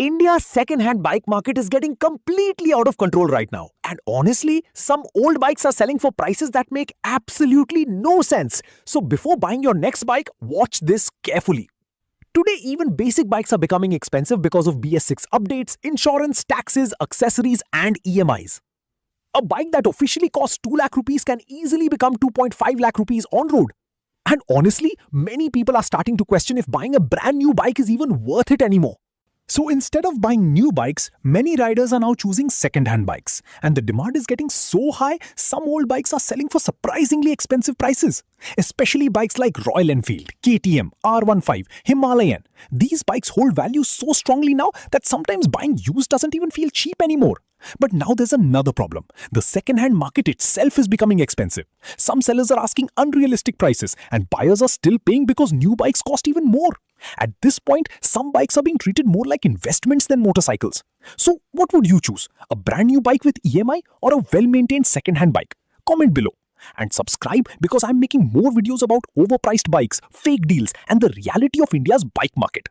India's second-hand bike market is getting completely out of control right now. And honestly, some old bikes are selling for prices that make absolutely no sense. So before buying your next bike, watch this carefully. Today, even basic bikes are becoming expensive because of BS6 updates, insurance, taxes, accessories, and EMIs. A bike that officially costs 2 lakh rupees can easily become 2.5 lakh rupees on road. And honestly, many people are starting to question if buying a brand new bike is even worth it anymore. So instead of buying new bikes, many riders are now choosing second-hand bikes. And the demand is getting so high, some old bikes are selling for surprisingly expensive prices. Especially bikes like Royal Enfield, KTM, R15, Himalayan. These bikes hold value so strongly now that sometimes buying used doesn't even feel cheap anymore. But now there's another problem. The second-hand market itself is becoming expensive. Some sellers are asking unrealistic prices and buyers are still paying because new bikes cost even more. At this point, some bikes are being treated more like investments than motorcycles. So what would you choose? A brand new bike with EMI or a well-maintained second-hand bike? Comment below. And subscribe because I'm making more videos about overpriced bikes, fake deals, and the reality of India's bike market.